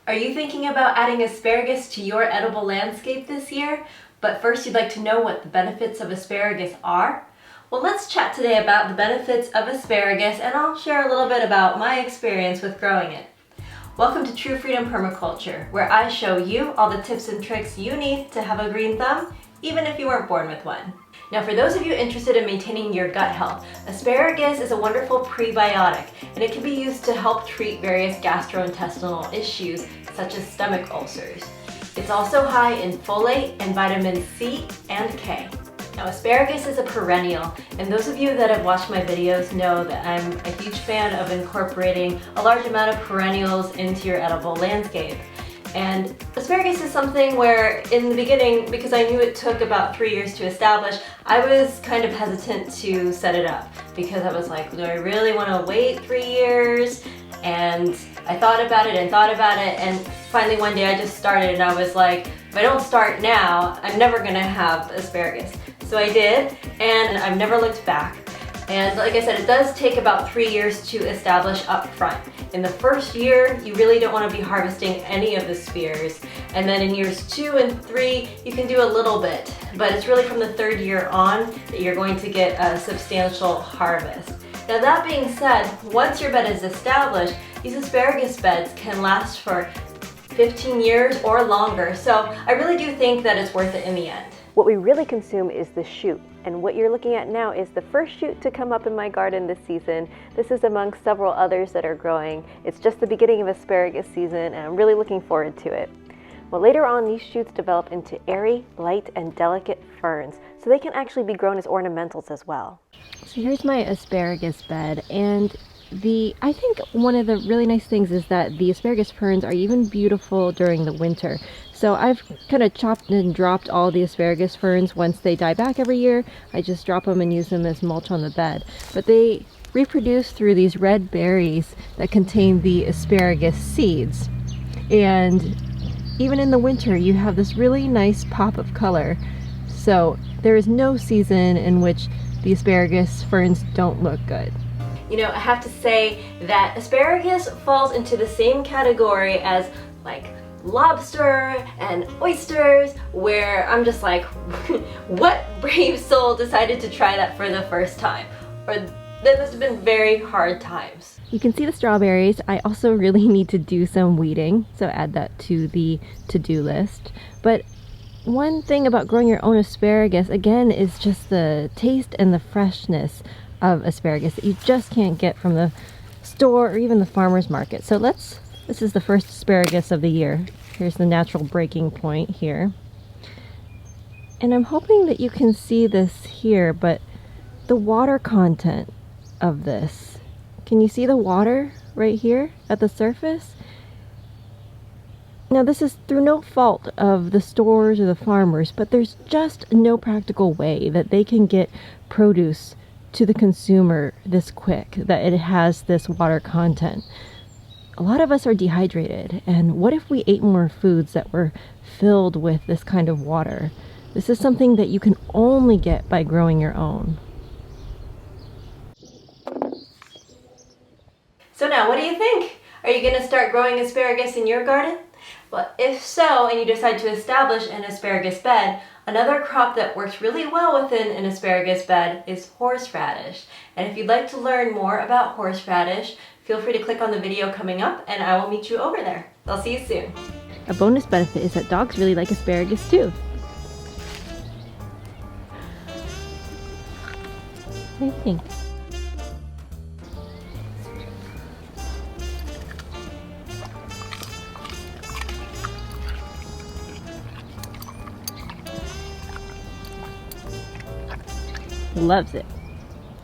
Are you thinking about adding asparagus to your edible landscape this year? But first you'd like to know what the benefits of asparagus are? Well, let's chat today about the benefits of asparagus, and I'll share a little bit about my experience with growing it. Welcome to True Freedom Permaculture, where I show you all the tips and tricks you need to have a green thumb, even if you weren't born with one. Now, for those of you interested in maintaining your gut health, asparagus is a wonderful prebiotic, and it can be used to help treat various gastrointestinal issues, such as stomach ulcers. It's also high in folate and vitamin C and K. Now, asparagus is a perennial, and those of you that have watched my videos know that I'm a huge fan of incorporating a large amount of perennials into your edible landscape. And asparagus is something where in the beginning, because I knew it took about 3 years to establish, I was kind of hesitant to set it up because I was like, do I really want to wait 3 years? And I thought about it and finally one day I just started and I was like, if I don't start now, I'm never gonna have asparagus. So I did, and I've never looked back. And like I said, it does take about 3 years to establish up front. In the first year, you really don't want to be harvesting any of the spears. And then in years 2 and 3, you can do a little bit. But it's really from the 3rd year on that you're going to get a substantial harvest. Now that being said, once your bed is established, these asparagus beds can last for 15 years or longer. So I really do think that it's worth it in the end. What we really consume is the shoot, and what you're looking at now is the first shoot to come up in my garden this season. This is among several others that are growing. It's just the beginning of asparagus season, and I'm really looking forward to it. Well, later on, these shoots develop into airy, light, and delicate ferns, so they can actually be grown as ornamentals as well. So here's my asparagus bed, and I think one of the really nice things is that the asparagus ferns are even beautiful during the winter. So I've kind of chopped and dropped all the asparagus ferns. Once they die back every year, I just drop them and use them as mulch on the bed. But they reproduce through these red berries that contain the asparagus seeds. And even in the winter, you have this really nice pop of color. So there is no season in which the asparagus ferns don't look good. You know, I have to say that asparagus falls into the same category as like lobster and oysters, where I'm just like, what brave soul decided to try that for the first time? Or that must have been very hard times. You can see the strawberries. I also really need to do some weeding, so add that to the to-do list. But one thing about growing your own asparagus, again, is just the taste and the freshness of asparagus that you just can't get from the store or even the farmer's market. So this is the first asparagus of the year. Here's the natural breaking point here. And I'm hoping that you can see this here, but the water content of this. Can you see the water right here at the surface? Now this is through no fault of the stores or the farmers, but there's just no practical way that they can get produce to the consumer this quick, that it has this water content. A lot of us are dehydrated, and what if we ate more foods that were filled with this kind of water? This is something that you can only get by growing your own. So now, what do you think? Are you going to start growing asparagus in your garden? Well, if so, and you decide to establish an asparagus bed, another crop that works really well within an asparagus bed is horseradish. And if you'd like to learn more about horseradish, feel free to click on the video coming up and I will meet you over there. I'll see you soon. A bonus benefit is that dogs really like asparagus too. What do you think? Loves it.